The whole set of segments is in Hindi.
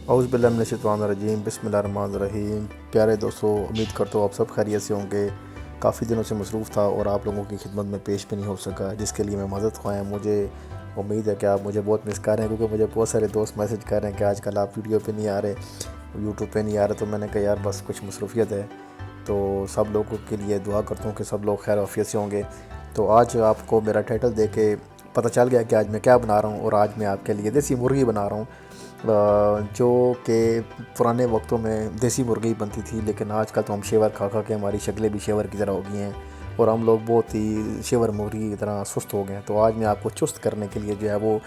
औज़ु बिल्लाहि मिनश्शैतानिर्रजीम बिस्मिल्लाहिर्रहमानिर्रहीम। प्यारे दोस्तों, उम्मीद करता हूँ आप सब खैरियत से होंगे। काफ़ी दिनों से मसरूफ़ था और आप लोगों की खिदमत में पेश भी नहीं हो सका, जिसके लिए मैं मदद ख़्वाह हूँ। मुझे उम्मीद है कि आप मुझे बहुत मिस कर रहे हैं, क्योंकि मुझे बहुत सारे दोस्त मैसेज कर रहे हैं कि आजकल आप वीडियो पे नहीं आ रहे, यूट्यूब पे नहीं आ रहे। तो मैंने कहा यार बस कुछ मसरूफ़ियत है। तो सब लोगों के लिए दुआ करता हूँ कि सब लोग खैर आफियत से होंगे। तो आज आपको मेरा टाइटल देख के पता चल गया कि आज मैं क्या बना रहा हूँ। और आज मैं आपके लिए देसी मुर्गी बना रहा हूँ, जो कि पुराने वक्तों में देसी मुर्गी बनती थी, लेकिन आजकल तो हम शेवर खा खा के हमारी शक्लें भी शेवर की तरह हो गई हैं और हम लोग बहुत ही शेवर मुर्गी की तरह सुस्त हो गए हैं। तो आज मैं आपको चुस्त करने के लिए जो है वो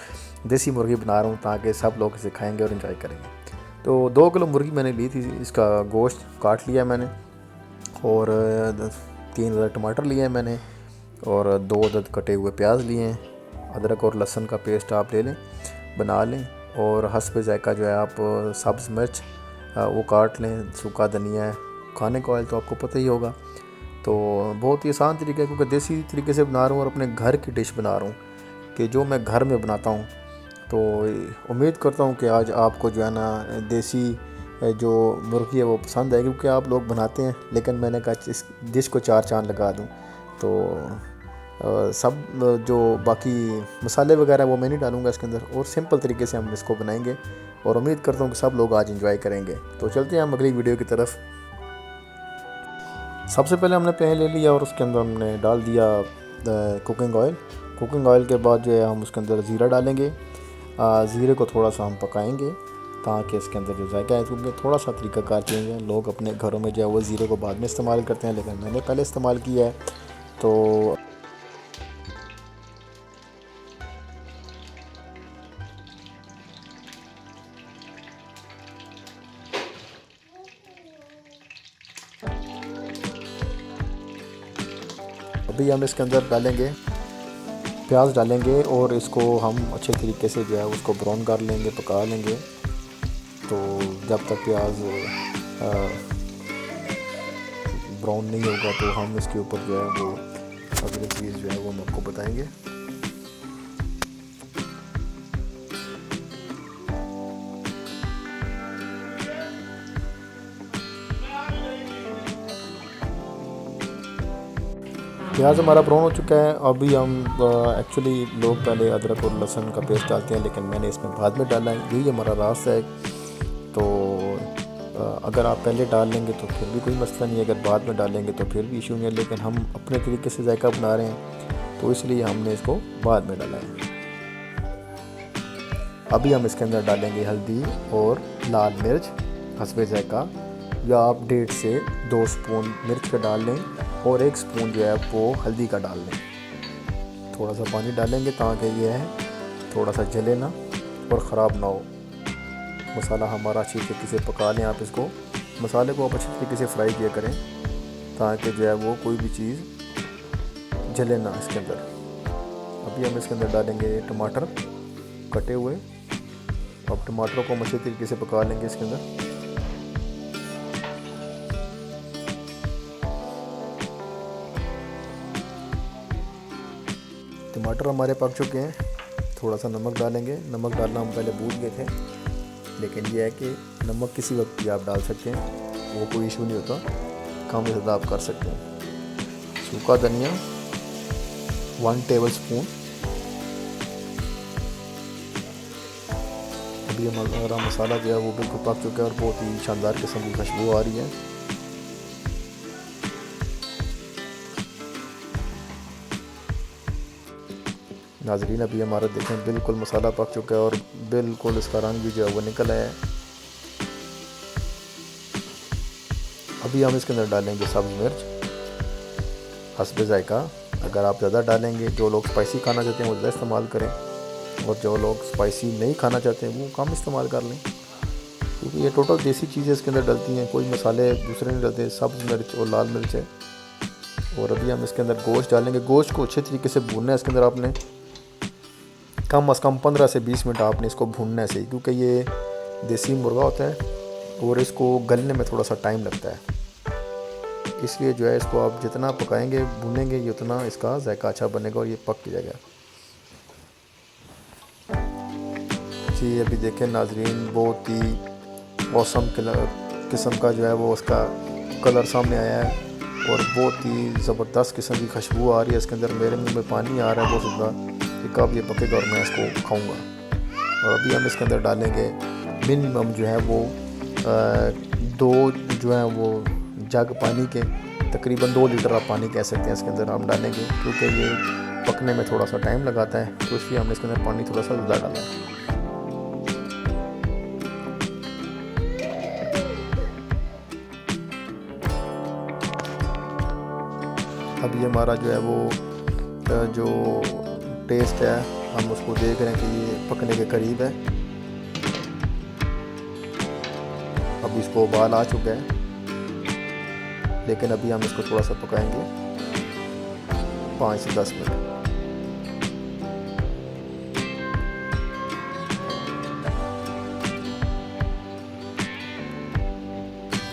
देसी मुर्गी बना रहा हूँ, ताकि सब लोग इसे खाएँगे और इन्जॉय करेंगे। तो 2 किलो मुर्गी मैंने ली थी, इसका गोश्त काट लिया मैंने, और 3 अदद टमाटर लिए हैं मैंने, और 2 अदद कटे हुए प्याज लिए हैं। अदरक और लहसुन का पेस्ट आप ले लें, बना लें। और हस्ब ज़ायक़ा जो है आप सब्ज़ मिर्च वो काट लें, सूखा धनिया है, खाने का ऑयल तो आपको पता ही होगा। तो बहुत ही आसान तरीका है, क्योंकि देसी तरीके से बना रहा हूँ और अपने घर की डिश बना रहा हूँ, कि जो मैं घर में बनाता हूँ। तो उम्मीद करता हूँ कि आज आपको जो है ना देसी जो मुर्गी है वो पसंद है, क्योंकि आप लोग बनाते हैं, लेकिन मैंने कहा इस डिश को 4 चाँद लगा दूँ। तो सब जो बाकी मसाले वगैरह वो मैं नहीं डालूँगा इसके अंदर, और सिंपल तरीके से हम इसको बनाएंगे, और उम्मीद करता हूँ कि सब लोग आज एंजॉय करेंगे। तो चलते हैं हम अगली वीडियो की तरफ। सबसे पहले हमने पैन ले लिया और उसके अंदर हमने डाल दिया कुकिंग ऑयल। कुकिंग ऑयल के बाद जो है हम उसके अंदर ज़ीरा डालेंगे। ज़ीरे को थोड़ा सा हम पकाएंगे, ताकि इसके अंदर जो जायका है, क्योंकि थोड़ा सा तरीक़ाकार चेंज है। लोग अपने घरों में जो है वो ज़ीरे को बाद में इस्तेमाल करते हैं, लेकिन मैंने पहले इस्तेमाल किया है। तो अभी हम इसके अंदर डालेंगे प्याज डालेंगे, और इसको हम अच्छे तरीके से जो है उसको ब्राउन कर लेंगे, पका लेंगे। तो जब तक प्याज ब्राउन नहीं होगा, तो हम इसके ऊपर जो है वो अगली चीज़ जो है वो हम आपको बताएंगे। प्याज हमारा ब्राउन हो चुका है। अभी हम एक्चुअली लोग पहले अदरक और लहसुन का पेस्ट डालते हैं, लेकिन मैंने इसमें बाद में डाला है, यही हमारा रास्ता है। तो अगर आप पहले डाल लेंगे तो फिर भी कोई मसला नहीं है, अगर बाद में डालेंगे तो फिर भी इशू नहीं है, लेकिन हम अपने तरीके से जायका बना रहे हैं, तो इसलिए हमने इसको बाद में डाला है। अभी हम इसके अंदर डालेंगे हल्दी और लाल मिर्च हस्बे जायका, या आप 1.5 से 2 स्पून मिर्च का डाल लें, और 1 स्पून जो है वो हल्दी का डाल लें। थोड़ा सा पानी डालेंगे ताकि ये है थोड़ा सा जले ना और ख़राब ना हो। मसाला हमारा अच्छी तरीके से पका लें आप इसको। मसाले को आप अच्छी तरीके से फ्राई किया करें, ताकि जो है वो कोई भी चीज़ जले ना इसके अंदर। अभी हम इसके अंदर डालेंगे टमाटर कटे हुए। अब टमाटरों को हम अच्छे तरीके से पका लेंगे इसके अंदर। टमाटर हमारे पक चुके हैं। थोड़ा सा नमक डालेंगे। नमक डालना हम पहले भूल गए थे, लेकिन यह है कि नमक किसी वक्त भी आप डाल सकते हैं, वो कोई इशू नहीं होता, कम ज़्यादा आप कर सकते हैं। सूखा धनिया 1 टेबल स्पून। अभी हमारा मसाला जो है वो बिल्कुल पक चुका है और बहुत ही शानदार किस्म की खुशबू आ रही है। नाज़रीन, अभी हमारा देखें बिल्कुल मसाला पक चुका है और बिल्कुल इसका रंग भी जो है वो निकल आया है। अभी हम इसके अंदर डालेंगे सब्ज़ मिर्च हस्बे ज़ायका। अगर आप ज़्यादा डालेंगे, जो लोग स्पाइसी खाना चाहते हैं वो ज़्यादा इस्तेमाल करें, और जो लोग स्पाइसी नहीं खाना चाहते हैं वो कम इस्तेमाल कर लें, क्योंकि ये टोटल देसी चीज़ें इसके अंदर डलती हैं, कोई मसाले दूसरे नहीं डलते। सब्ज़ मिर्च और लाल मिर्च है। और अभी हम इसके अंदर गोश्त डालेंगे। गोश्त को अच्छे तरीके से भूनना है इसके अंदर आपने, कम अज़ कम 15 से 20 मिनट आपने इसको भूनना है सही, क्योंकि ये देसी मुर्गा होता है और इसको गलने में थोड़ा सा टाइम लगता है। इसलिए जो है इसको आप जितना पकाएंगे भूनेंगे, ये उतना इसका जायका अच्छा बनेगा और ये पक जाएगा। जी अभी देखें नाजरीन, बहुत ही मौसम किस्म का जो है वो उसका कलर सामने आया है और बहुत ही ज़बरदस्त किस्म की खुशबू आ रही है इसके अंदर। मेरे मुंह में पानी आ रहा है बहुत ज़्यादा कि कब ये पकेगा और मैं इसको खाऊंगा। और अभी हम इसके अंदर डालेंगे मिनिमम जो है वो 2 जो है वो जग पानी के, तकरीबन 2 लीटर आप पानी कह सकते हैं इसके अंदर हम डालेंगे, क्योंकि ये पकने में थोड़ा सा टाइम लगाता है, तो इसलिए हमने इसके अंदर पानी थोड़ा सा ज़्यादा डाला है। अभी हमारा जो है वो जो टेस्ट है हम उसको देख रहे हैं कि ये पकने के करीब है। अब इसको उबाल आ चुका है, लेकिन अभी हम इसको थोड़ा सा पकाएंगे 5 से 10 मिनट।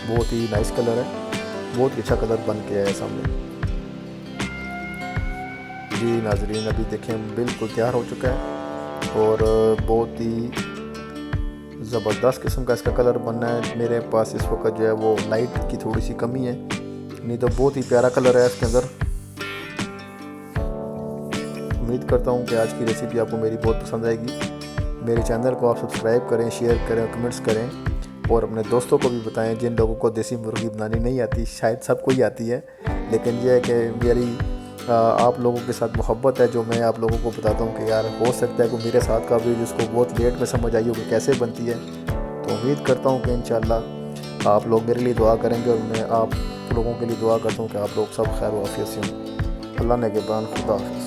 बहुत ही नाइस कलर है, बहुत ही अच्छा कलर बन के आया है सामने। जी नाजरीन, अभी देखें बिल्कुल तैयार हो चुका है और बहुत ही ज़बरदस्त किस्म का इसका कलर बनना है। मेरे पास इस वक्त जो है वो लाइट की थोड़ी सी कमी है, नहीं तो बहुत ही प्यारा कलर है इसके अंदर। उम्मीद करता हूँ कि आज की रेसिपी आपको मेरी बहुत पसंद आएगी। मेरे चैनल को आप सब्सक्राइब करें, शेयर करें, कमेंट्स करें और अपने दोस्तों को भी बताएं जिन लोगों को देसी मुर्गी बनानी नहीं आती। शायद सबको ही आती है, लेकिन यह है कि मेरी आप लोगों के साथ मोहब्बत है जो मैं आप लोगों को बताता हूँ कि यार हो सकता है कि मेरे साथ का भी जिसको बहुत लेट में समझ आई होगी कैसे बनती है। तो उम्मीद करता हूँ कि इंशाल्लाह आप लोग मेरे लिए दुआ करेंगे और मैं आप लोगों के लिए दुआ करता हूँ कि आप लोग सब खैर वाफियत से हों। अल्लाह ने के बान, खुदा हाफ़िज़।